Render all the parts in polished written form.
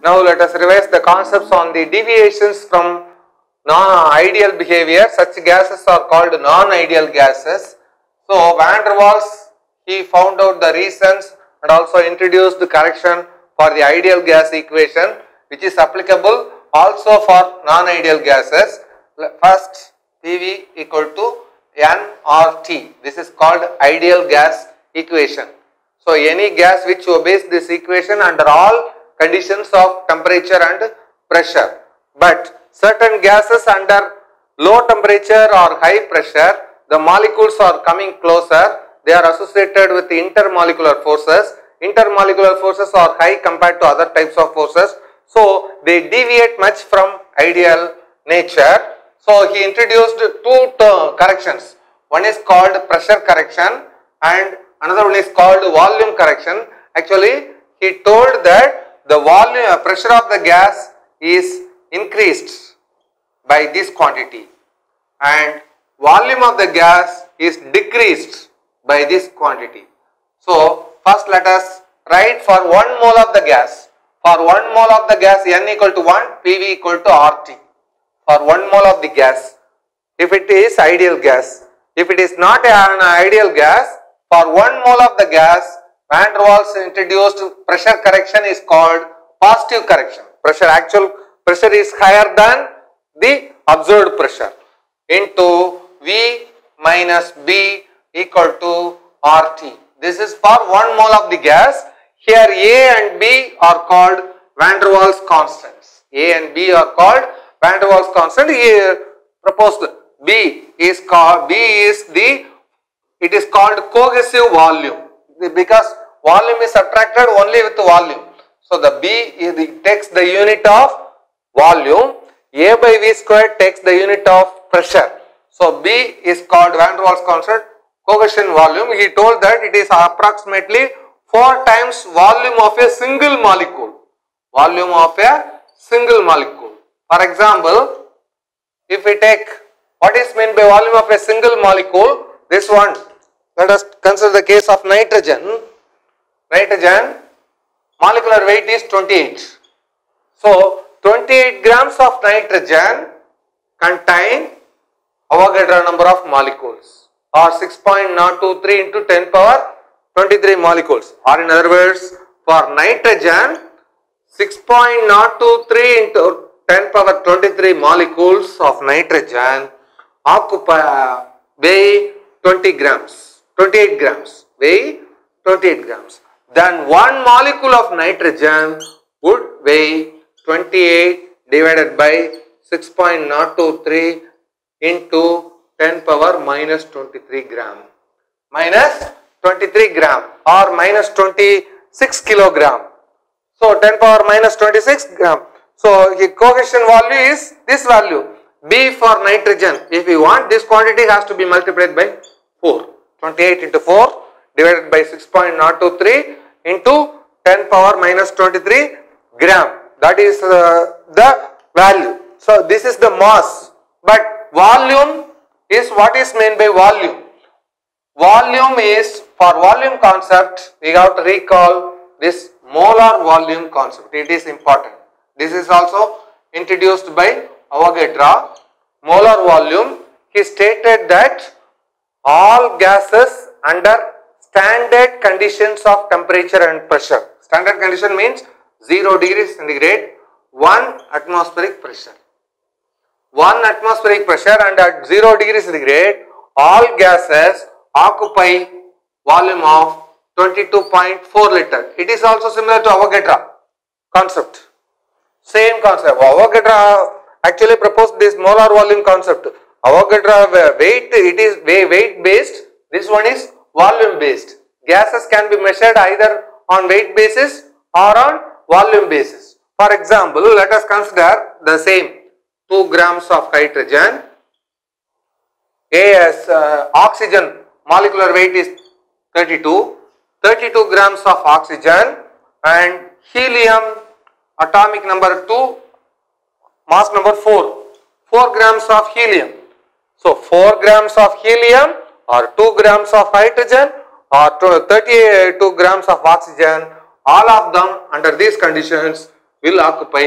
Now let us revise the concepts on the deviations from non-ideal behavior. Such gases are called non-ideal gases. So Vander Waal, he found out the reasons and also introduced the correction for the ideal gas equation, which is applicable also for non-ideal gases. First, PV equal to nRT. This is called ideal gas equation. So any gas which obeys this equation under all conditions of temperature and pressure. But certain gases under low temperature or high pressure, the molecules are coming closer. They are associated with intermolecular forces. Intermolecular forces are high compared to other types of forces. So they deviate much from ideal nature. So he introduced two corrections. One is called pressure correction and another one is called volume correction. Actually, he told that the volume pressure of the gas is increased by this quantity and volume of the gas is decreased by this quantity. So first let us write for 1 mole of the gas. For 1 mole of the gas, N equal to 1, PV equal to RT. For 1 mole of the gas, if it is ideal gas. If it is not an ideal gas, for 1 mole of the gas, Vander Waal's introduced pressure correction is called positive correction. Actual pressure is higher than the observed pressure into V minus B equal to RT. This is for 1 mole of the gas. Here A and B are called Vander Waal's constants. A and B are called Vander Waal's constant. Here proposed B is called it is called cohesive volume because volume is subtracted only with volume. So the B takes the unit of volume. A by V squared takes the unit of pressure. So B is called Vander Waal's constant, cohesion volume. He told that it is approximately 4 times volume of a single molecule. Volume of a single molecule. For example, if we take what is meant by volume of a single molecule, this one, let us consider the case of nitrogen. Nitrogen molecular weight is 28. So 28 grams of nitrogen contain Avogadro number of molecules or 6.023 into 10 power 23 molecules, or in other words, for nitrogen 6.023 into 10 power 23 molecules of nitrogen occupy weigh 28 grams, weigh 28 grams. Then 1 molecule of nitrogen would weigh 28 divided by 6.023 into 10 power minus 23 gram. Minus 23 gram or minus 26 kilogram. So 10 power minus 26 gram. So the cohesion value is this value. B for nitrogen. If we want, this quantity has to be multiplied by 4. 28 into 4 divided by 6.023 into 10 power minus 23 gram. That is the value. So this is the mass. But volume is what is meant by volume. Volume is, for volume concept, we have to recall this molar volume concept. It is important. This is also introduced by Avogadro. Molar volume, he stated that all gases under standard conditions of temperature and pressure. Standard condition means 0 degrees centigrade, 1 atmospheric pressure. 1 atmospheric pressure and at 0 degrees centigrade, all gases occupy volume of 22.4 liter. It is also similar to Avogadro concept. Same concept. Avogadro actually proposed this molar volume concept. Avogadro weight, it is weight based. This one is volume based. Gases can be measured either on weight basis or on volume basis. For example, let us consider the same 2 grams of hydrogen. As oxygen molecular weight is 32 grams of oxygen and helium atomic number 2, mass number 4 grams of helium. So 4 grams of helium or 2 grams of hydrogen or 32 grams of oxygen, all of them under these conditions will occupy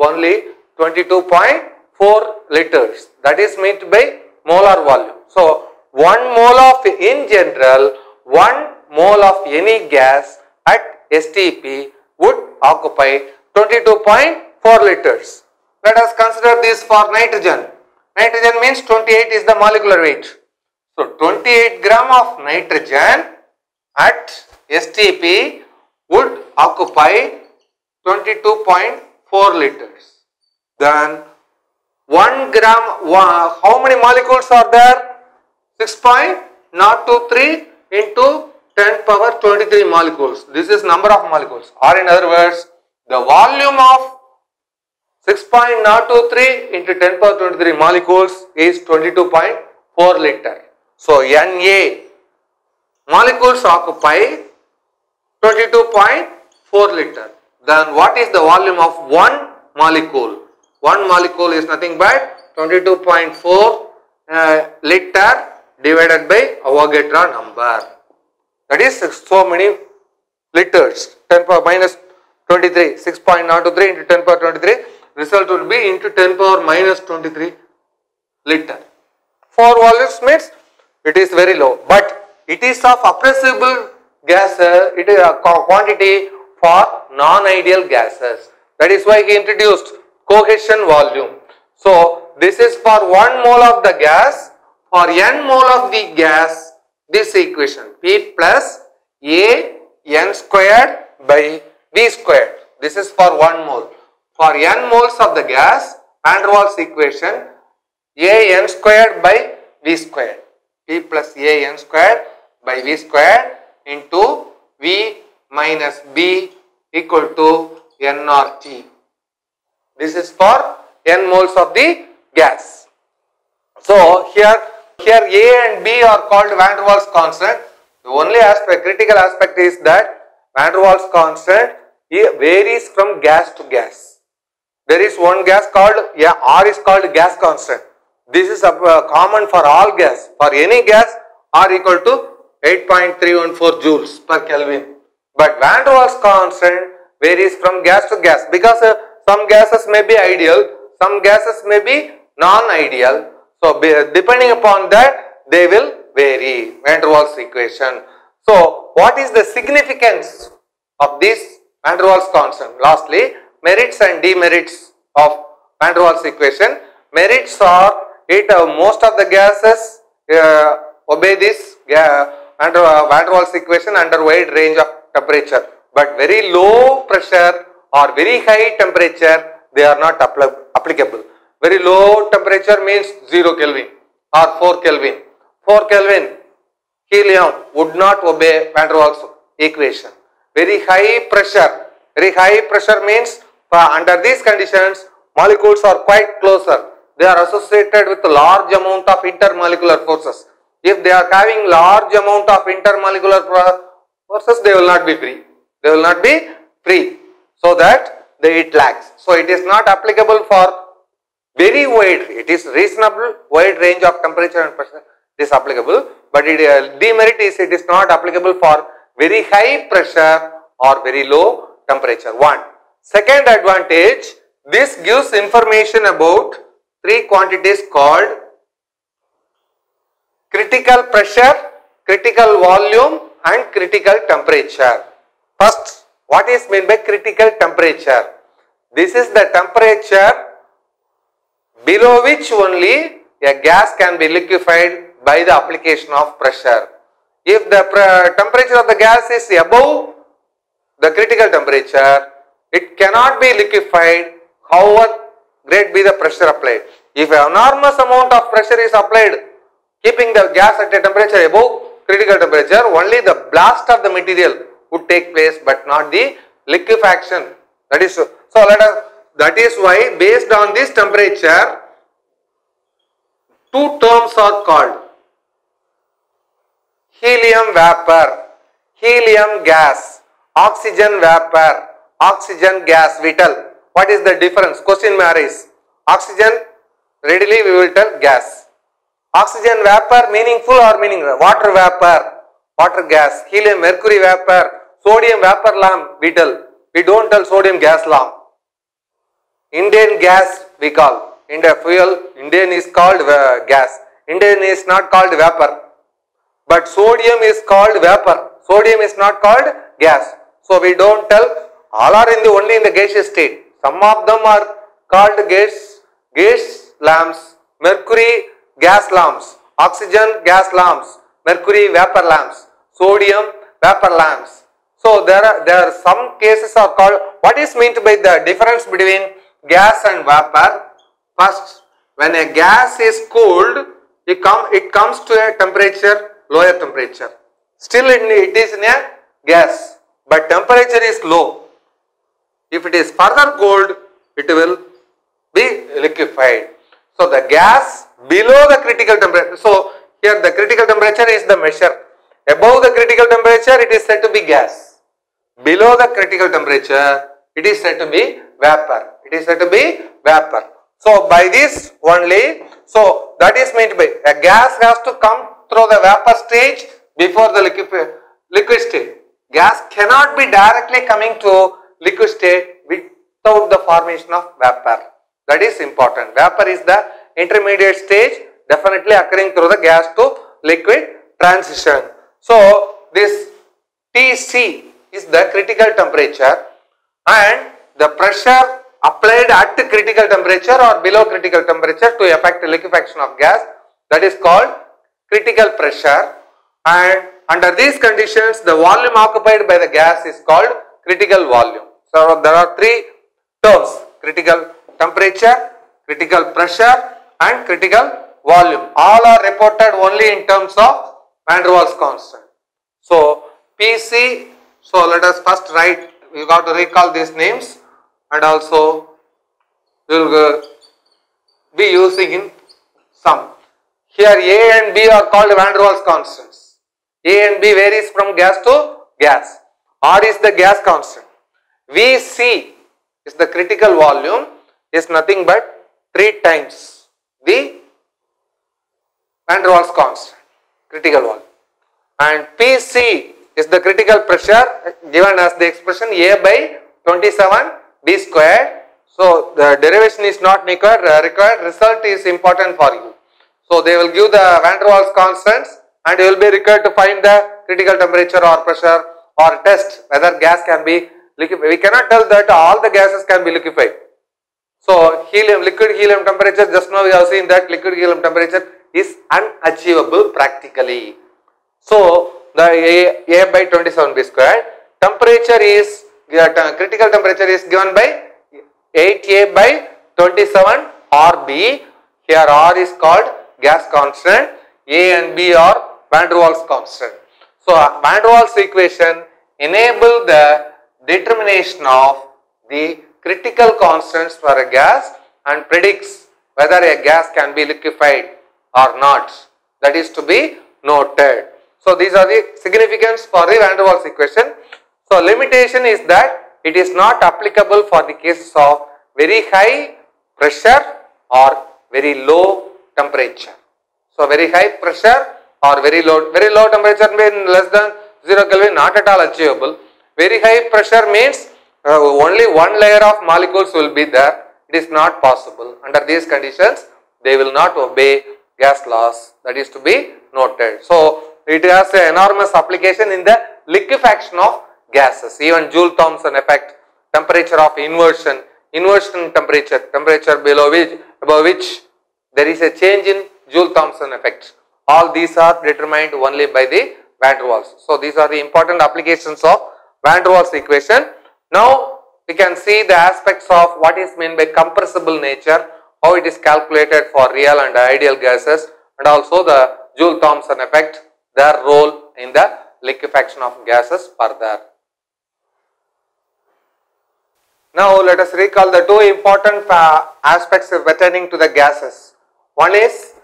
only 22.4 liters. That is meant by molar volume. So 1 mole of, in general, 1 mole of any gas at STP would occupy 22.4 liters. Let us consider this for nitrogen. Nitrogen means 28 is the molecular weight. So 28 gram of nitrogen at STP would occupy 22.4 liters. Then 1 gram, how many molecules are there? 6.023 into 10 power 23 molecules. This is number of molecules, or in other words, the volume of 6.023 into 10 power 23 molecules is 22.4 liter. So Na molecules occupy 22.4 liter. Then what is the volume of 1 molecule? 1 molecule is nothing but 22.4 liter divided by Avogadro number. That is so many liters. 10 power minus 23. 6.023 into 10 power 23. Result will be into 10 power minus 23 liter. 4 volumes means it is very low. But it is of appreciable gas. It is a quantity for non-ideal gases. That is why he introduced cohesion volume. So this is for 1 mole of the gas. For n mole of the gas, this equation P plus A n squared by V squared. This is for 1 mole. For n moles of the gas, Vander Waals equation A n squared by V squared. P plus A n squared by V squared into V minus B equal to N or T. This is for n moles of the gas. So here A and B are called Vander Waals constant. The only aspect, critical aspect is that Vander Waals constant varies from gas to gas. There is one gas called, R is called gas constant. This is common for all gas. For any gas, R equal to 8.314 joules per Kelvin. But Vander Waals constant varies from gas to gas because some gases may be ideal, some gases may be non-ideal. So depending upon that, they will vary. Vander Waals equation. So what is the significance of this Vander Waals constant? Lastly, merits and demerits of Vander Waals equation. Merits are most of the gases obey this Vander Waals equation under wide range of temperature, but very low pressure or very high temperature they are not applicable. Very low temperature means 0 Kelvin or 4 Kelvin. 4 Kelvin helium would not obey Vander Waals equation. Very high pressure means under these conditions molecules are quite closer. They are associated with a large amount of intermolecular forces. If they are having large amount of intermolecular forces, they will not be free. They will not be free. So that it lacks. So it is not applicable for very wide. It is reasonable wide range of temperature and pressure. It is applicable. But demerit is it is not applicable for very high pressure or very low temperature. One. Second advantage, this gives information about 3 quantities called critical pressure, critical volume and critical temperature. First, what is meant by critical temperature? This is the temperature below which only a gas can be liquefied by the application of pressure. If the temperature of the gas is above the critical temperature, it cannot be liquefied however great be the pressure applied. If an enormous amount of pressure is applied, keeping the gas at a temperature above critical temperature, only the blast of the material would take place, but not the liquefaction. That is so. That is why, based on this temperature, 2 terms are called: helium vapor, helium gas, oxygen vapor, oxygen gas. We tell what is the difference. Question may arise. Oxygen, readily we will tell gas. Oxygen vapor, meaningful or meaningless? Water vapor, water gas. Helium, mercury vapor, sodium vapor lamp. We tell. We don't tell sodium gas lamp. Indian gas we call. Indian fuel, Indian is called gas. Indian is not called vapor. But sodium is called vapor. Sodium is not called gas. So we don't tell, all are only in the gaseous state. Some of them are called gas lamps, mercury gas lamps, oxygen gas lamps, mercury vapor lamps, sodium vapor lamps. So there are some cases are called, what is meant by the difference between gas and vapor? First, when a gas is cooled, it comes to a temperature, lower temperature. Still it is in a gas, but temperature is low. If it is further cooled, it will be liquefied. So the gas below the critical temperature. So here the critical temperature is the measure. Above the critical temperature, it is said to be gas. Below the critical temperature, it is said to be vapor. It is said to be vapor. So by this only, so that is meant by a gas has to come through the vapor stage before the liquid state. Gas cannot be directly coming to liquid state without the formation of vapor. That is important. Vapor is the intermediate stage, definitely occurring through the gas to liquid transition. So this Tc is the critical temperature, and the pressure applied at critical temperature or below critical temperature to effect liquefaction of gas, that is called critical pressure, and under these conditions the volume occupied by the gas is called critical volume. So there are three terms: critical temperature, critical pressure and critical volume. All are reported only in terms of Vander Waals constant. So Pc, so let us first write, we got to recall these names, and also we will be using in sum. Here A and B are called Vander Waals constants. A and B varies from gas to gas. R is the gas constant. Vc is the critical volume, is nothing but 3 times the Vander Waals constant, critical volume. And Pc is the critical pressure given as the expression A by 27 B squared. So the derivation is not required, result is important for you. So they will give the Vander Waals constants and you will be required to find the critical temperature or pressure or test whether gas can be liquefied. We cannot tell that all the gases can be liquefied. So helium, liquid helium temperature, just now we have seen that liquid helium temperature is unachievable practically. So the A by 27 B squared, temperature is, critical temperature is given by 8A by 27 RB. Here R is called gas constant, A and B are Vander Waals constant. So Vander Waals equation enable the determination of the critical constants for a gas and predicts whether a gas can be liquefied or not. That is to be noted. So these are the significance for the Vander Waals equation. So limitation is that it is not applicable for the cases of very high pressure or very low temperature. So very high pressure or very low temperature means less than 0 Kelvin, not at all achievable. Very high pressure means only one layer of molecules will be there. It is not possible. Under these conditions, they will not obey gas laws. That is to be noted. So it has an enormous application in the liquefaction of gases. Even Joule-Thomson effect, temperature of inversion temperature, above which there is a change in Joule-Thomson effect. All these are determined only by the Vander Waals. So these are the important applications of Vander Waals equation. Now we can see the aspects of what is meant by compressible nature, how it is calculated for real and ideal gases, and also the Joule-Thomson effect, their role in the liquefaction of gases further. Now let us recall the two important aspects pertaining to the gases. One is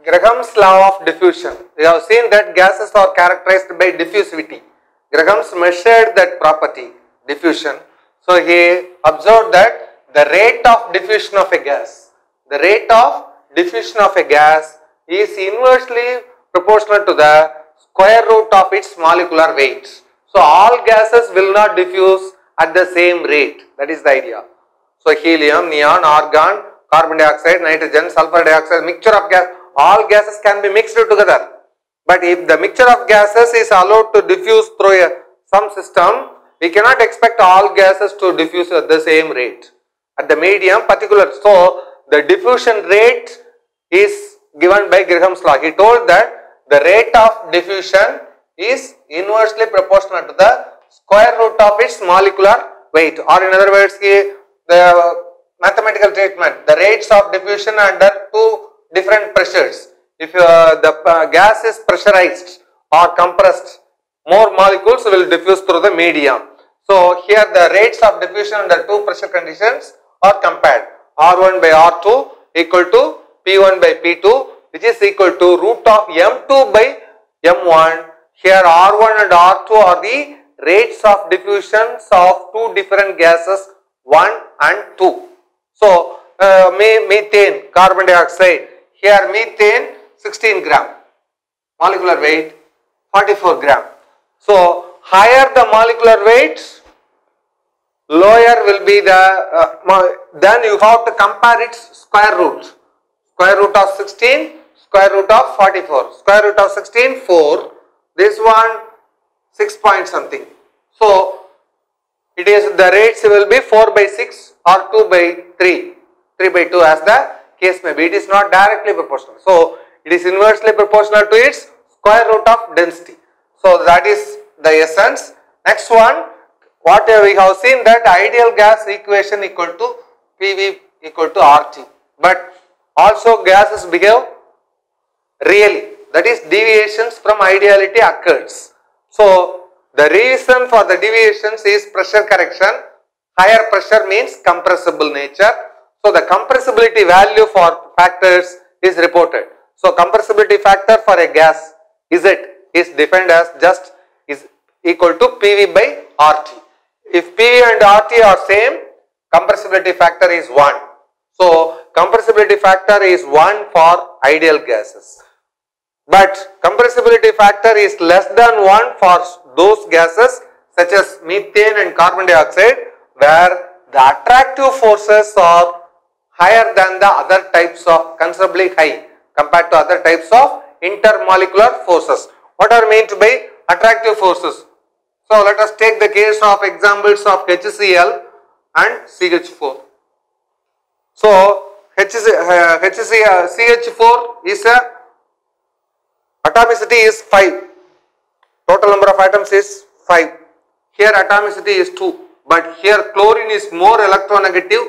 Griffins law of diffusion. We have seen that gases are characterized by diffusivity. Griffins measured that property, diffusion. So he observed that the rate of diffusion of a gas, is inversely proportional to the square root of its molecular weight. So all gases will not diffuse at the same rate. That is the idea. So helium, neon, argon, carbon dioxide, nitrogen, sulfur dioxide, mixture of gas, all gases can be mixed together. But if the mixture of gases is allowed to diffuse through some system, we cannot expect all gases to diffuse at the same rate. At the medium particular, so the diffusion rate is given by Griffins Law. He told that the rate of diffusion is inversely proportional to the square root of its molecular weight, or in other words, the mathematical statement, the rates of diffusion under two different pressures. If the gas is pressurized or compressed, more molecules will diffuse through the medium. So here the rates of diffusion under two pressure conditions are compared. R1 by R2 equal to P1 by P2, which is equal to root of M2 by M1. Here R1 and R2 are the rates of diffusions of two different gases 1 and 2. So methane, carbon dioxide, here methane 16 gram, molecular weight 44 gram. So higher the molecular weight, lower will be the, then you have to compare its square root. Square root of 16, square root of 44. Square root of 16, 4. This one, 6 point something. So it is, the rates will be 4 by 6 or 2 by 3. 3 by 2 as the case may be. It is not directly proportional. So it is inversely proportional to its square root of density. So that is the essence. Next one, what we have seen that ideal gas equation equal to PV equal to RT. But also gases behave really, that is deviations from ideality occurs. So the reason for the deviations is pressure correction. Higher pressure means compressible nature. So the compressibility value for factors is reported. So compressibility factor for a gas Z is defined as just is equal to PV by RT. If PV and RT are same, compressibility factor is 1. So compressibility factor is 1 for ideal gases. But compressibility factor is less than 1 for those gases such as methane and carbon dioxide, where the attractive forces are higher than the other types of, considerably high compared to other types of intermolecular forces. What are meant by attractive forces? So let us take the case of examples of HCl and CH4. So CH4 is a atomicity is 5. Total number of atoms is 5. Here atomicity is 2. But here chlorine is more electronegative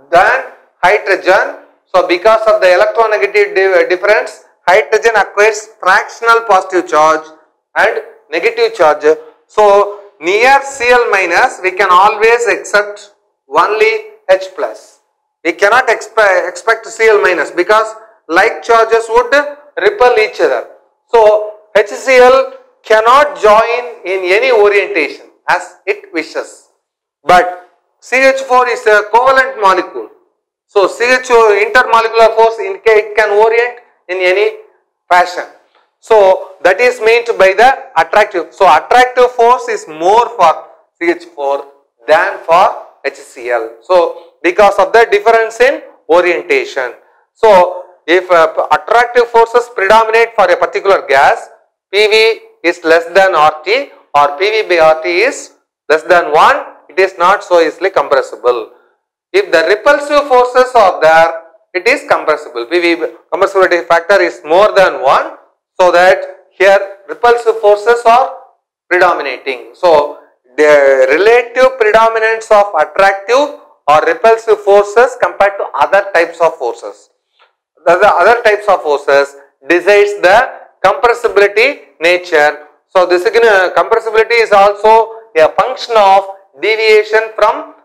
than hydrogen. So because of the electronegative difference, hydrogen acquires fractional positive charge and negative charge. So near Cl minus we can always accept only H plus. We cannot expect Cl minus because like charges would repel each other. So HCl cannot join in any orientation as it wishes. But CH4 is a covalent molecule. So CH4 intermolecular force it can orient in any fashion. So that is meant by the attractive. So attractive force is more for CH4 than for HCl. So because of the difference in orientation. So if attractive forces predominate for a particular gas, PV is less than RT or PV by RT is less than 1, it is not so easily compressible. If the repulsive forces are there, it is compressible. PV compressibility factor is more than 1, so that here repulsive forces are predominating. So the relative predominance of attractive or repulsive forces compared to other types of forces. The other types of forces decides the compressibility nature. So this compressibility is also a function of deviation from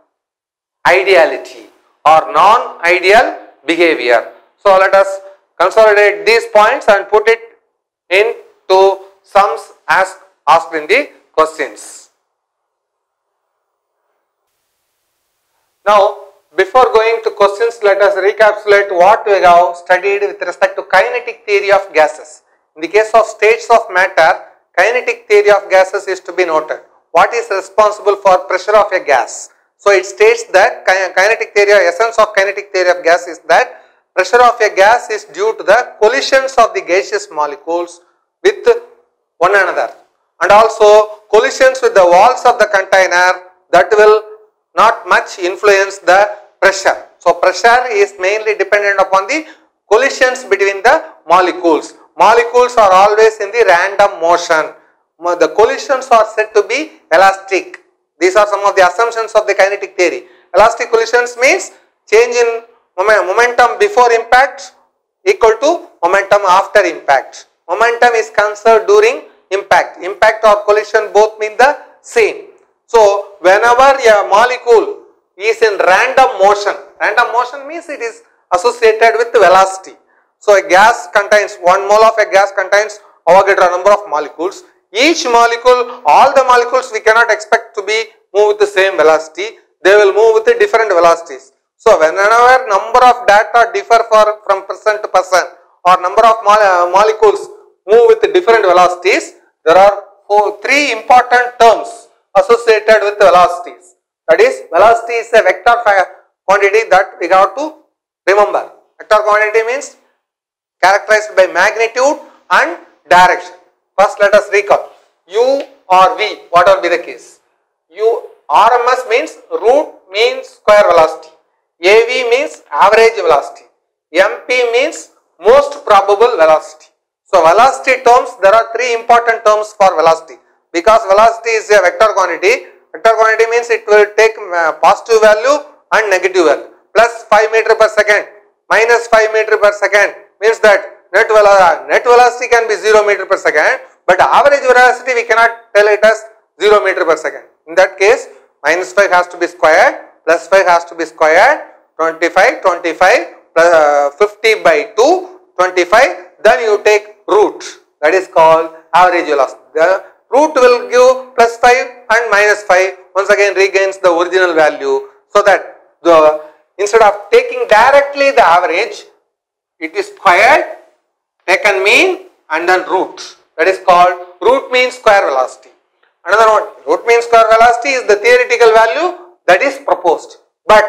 ideality or non-ideal behavior. So let us consolidate these points and put it into sums as asked in the questions. Now, before going to questions, let us recapitulate what we have studied with respect to kinetic theory of gases. In the case of states of matter, kinetic theory of gases is to be noted. What is responsible for pressure of a gas? So it states that kinetic theory, essence of kinetic theory of gas is that pressure of a gas is due to the collisions of the gaseous molecules with one another, and also collisions with the walls of the container that will not much influence the pressure. So pressure is mainly dependent upon the collisions between the molecules. Molecules are always in the random motion. The collisions are said to be elastic. These are some of the assumptions of the kinetic theory. Elastic collisions means change in momentum before impact equal to momentum after impact. Momentum is conserved during impact. Impact or collision both mean the same. So whenever a molecule is in random motion means it is associated with velocity. So a gas contains, 1 mole of a gas contains Avogadro number of molecules. Each molecule, all the molecules we cannot expect to be move with the same velocity. They will move with the different velocities. So whenever number of data differ from person to person, or number of molecules move with the different velocities, there are 3 important terms associated with velocities. That is, velocity is a vector quantity that we have to remember. Vector quantity means characterized by magnitude and direction. First let us recall. U or V, whatever be the case. RMS means root means square velocity. AV means average velocity. MP means most probable velocity. So velocity terms, there are 3 important terms for velocity. Because velocity is a vector quantity. Vector quantity means it will take positive value and negative value. Plus 5 meter per second, minus 5 meter per second means that net velocity can be 0 meter per second, but average velocity we cannot tell it as 0 meter per second. In that case, minus 5 has to be squared, plus 5 has to be squared, 25 plus 50 by 2, 25, then you take root, that is called average velocity. The root will give plus 5 and minus 5, once again regains the original value, so that instead of taking directly the average, it is squared, taken mean and then root. That is called root mean square velocity. Another one, root mean square velocity is the theoretical value that is proposed. But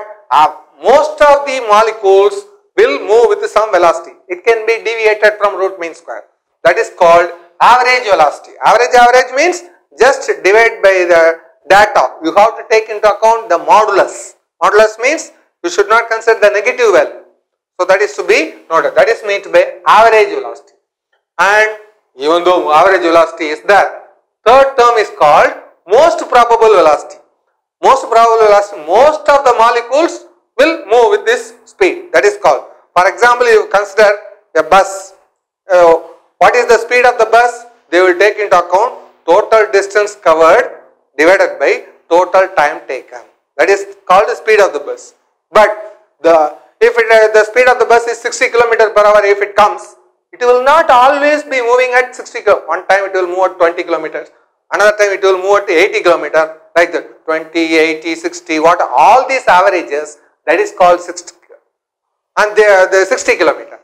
most of the molecules will move with some velocity. It can be deviated from root mean square. That is called average velocity. Average means just divide by the data. You have to take into account the modulus. Modulus means you should not consider the negative value. So that is to be noted. That is meant by average velocity. And even though average velocity is there, third term is called most probable velocity. Most probable velocity, most of the molecules will move with this speed. That is called. For example, you consider a bus. What is the speed of the bus? They will take into account total distance covered divided by total time taken. That is called the speed of the bus. But the speed of the bus is 60 km per hour, if it comes, it will not always be moving at 60 km. One time it will move at 20 kilometers, another time it will move at 80 km, like that, 20, 80, 60, what all these averages, that is called 60, and the 60 km.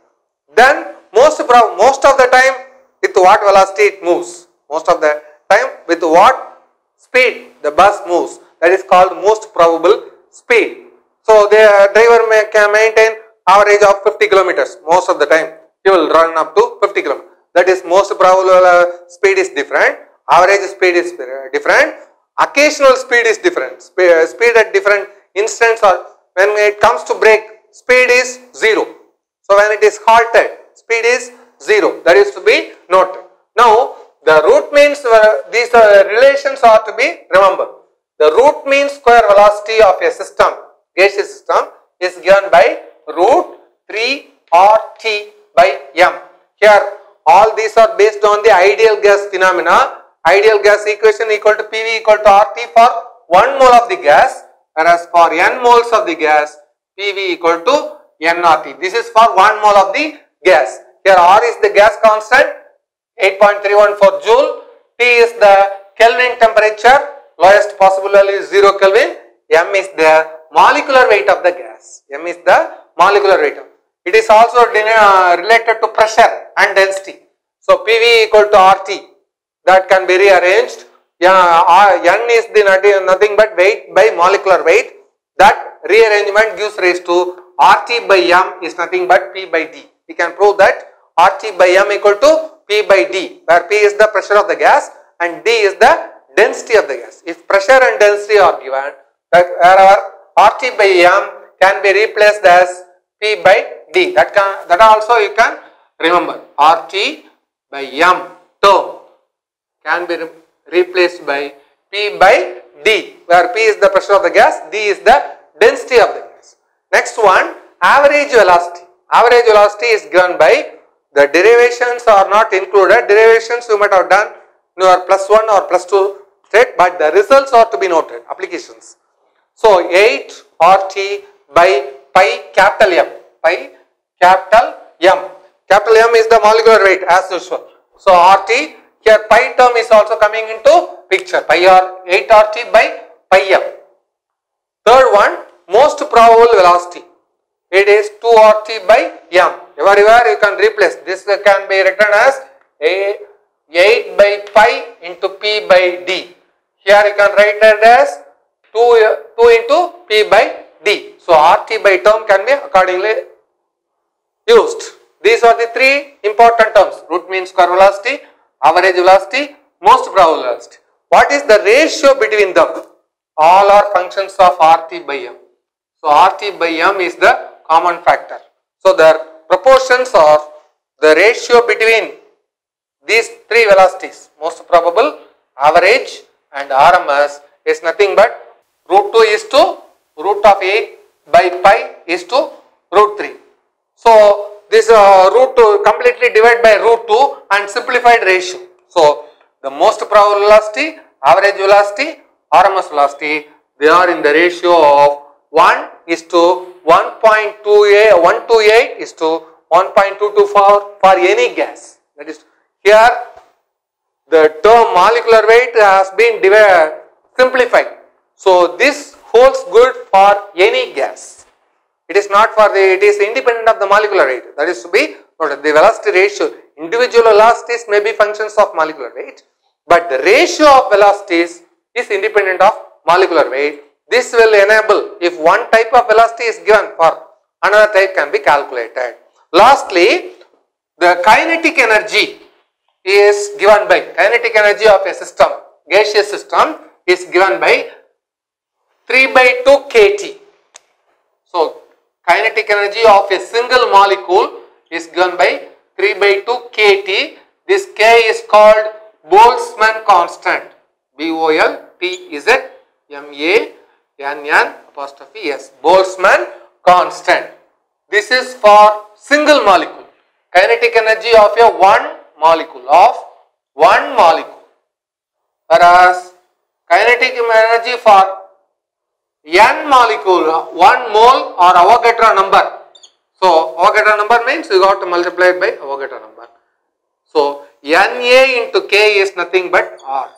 Then most of the time with what velocity it moves, most of the time with what speed the bus moves, that is called most probable speed. So the driver can maintain average of 50 kilometers most of the time. He will run up to 50 kilometers. That is most probable speed is different. Average speed is different. Occasional speed is different. Speed at different instants, or when it comes to brake, speed is 0. So when it is halted, speed is 0. That is to be noted. Now the root means these relations are to be remembered. The root mean square velocity of a system, gaseous system, is given by root 3 RT by M. Here all these are based on the ideal gas phenomena. Ideal gas equation equal to PV equal to RT for 1 mole of the gas, whereas for n moles of the gas, PV equal to nRT. This is for 1 mole of the gas. Here R is the gas constant, 8.314 joule. T is the Kelvin temperature, lowest possible value is 0 Kelvin. M is the molecular weight of the gas. M is the molecular weight. It is also related to pressure and density. So PV equal to RT, that can be rearranged. N is the nothing but weight by molecular weight. That rearrangement gives rise to RT by M is nothing but P by D. We can prove that RT by M equal to P by D, where P is the pressure of the gas and D is the density of the gas. If pressure and density are given, that wherever RT by M can be replaced as P by D. That also you can remember. RT by M term can be replaced by P by D, where P is the pressure of the gas, D is the density of the gas. Next one, average velocity. Average velocity is given by, the derivations are not included. Derivations you might have done in your +1 or +2 state, but the results are to be noted. Applications. So 8 RT by pi capital M. Pi capital M. Capital M is the molecular weight as usual. So RT, here pi term is also coming into picture. Pi or 8 RT by pi M. Third one, most probable velocity. It is 2 RT by M. Everywhere you can replace. This can be written as 8 by pi into P by D. Here you can write it as 2 into P by D. So RT by term can be accordingly used. These are the three important terms. Root mean square velocity, average velocity, most probable velocity. What is the ratio between them? All are functions of RT by M. So RT by M is the common factor. So their proportions are the ratio between these three velocities, most probable, average and RMS, is nothing but root 2 is to root of 8 by pi is to root 3. So this root 2 completely divide by root 2 and simplified ratio. So the most probable velocity, average velocity, RMS velocity, they are in the ratio of 1 is to 1.28 is to 1.224 for any gas. That is, here the term molecular weight has been simplified. So this holds good for any gas. It is not for the, it is independent of the molecular weight. That is to be noted. The velocity ratio, individual velocities may be functions of molecular weight, but the ratio of velocities is independent of molecular weight. This will enable, if one type of velocity is given, for another type can be calculated. Lastly, the kinetic energy is given by, kinetic energy of a system, gaseous system, is given by 3 by 2 kT. So kinetic energy of a single molecule is given by 3 by 2 kT. This K is called Boltzmann constant. B-O-L-T-Z-M-A-N-N'(S). Boltzmann constant. This is for single molecule. Kinetic energy of a one molecule. Whereas kinetic energy for N molecule, 1 mole or Avogadro number. So Avogadro number means you got to multiply it by Avogadro number. So Na into K is nothing but R.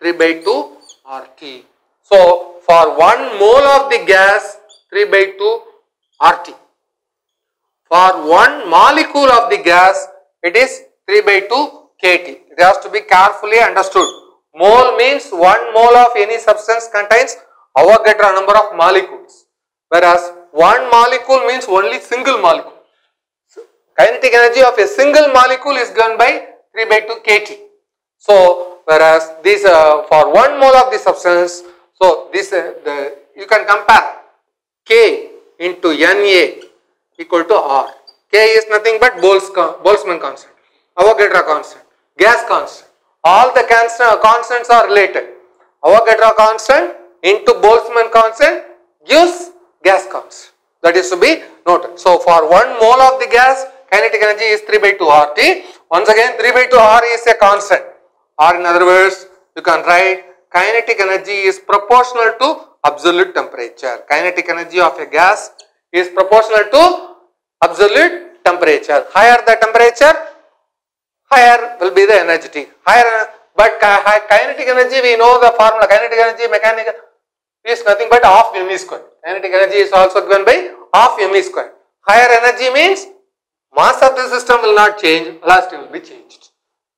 3 by 2 RT. So for 1 mole of the gas, 3 by 2 RT. For 1 molecule of the gas, it is 3 by 2 kT. It has to be carefully understood. Mole means 1 mole of any substance contains Avogadro number of molecules, whereas 1 molecule means only single molecule. So, kinetic energy of a single molecule is given by 3 by 2 kT. So whereas this for 1 mole of the substance, so this you can compare K into Na equal to R. K is nothing but Boltzmann constant, Avogadro constant, gas constant. All the constants are related. Avogadro constant into Boltzmann constant gives gas constant. That is to be noted. So for 1 mole of the gas, kinetic energy is 3 by 2 RT. Once again, 3 by 2 R is a constant. Or in other words, you can write kinetic energy is proportional to absolute temperature. Kinetic energy of a gas is proportional to absolute temperature. Higher the temperature, higher will be the energy. Higher, but kinetic energy, we know the formula. Kinetic energy, mechanical is nothing but half mv square. Kinetic energy is also given by half mv square. Higher energy means mass of the system will not change, velocity will be changed.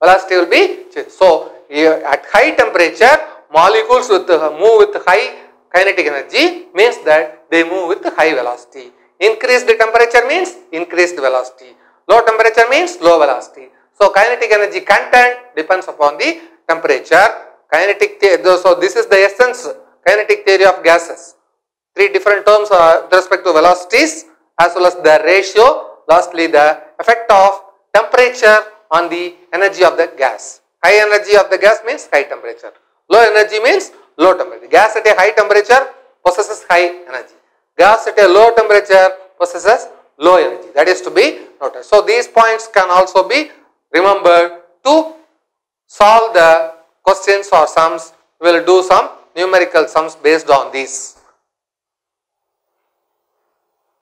Velocity will be changed. So at high temperature, molecules move with high kinetic energy means that they move with high velocity. Increased temperature means increased velocity. Low temperature means low velocity. So kinetic energy content depends upon the temperature. So this is the essence kinetic theory of gases. Three different terms with respect to velocities as well as the ratio. Lastly, the effect of temperature on the energy of the gas. High energy of the gas means high temperature. Low energy means low temperature. Gas at a high temperature possesses high energy. Gas at a low temperature possesses low energy. That is to be noted. So these points can also be remembered to solve the questions or sums. We will do some numerical sums based on these.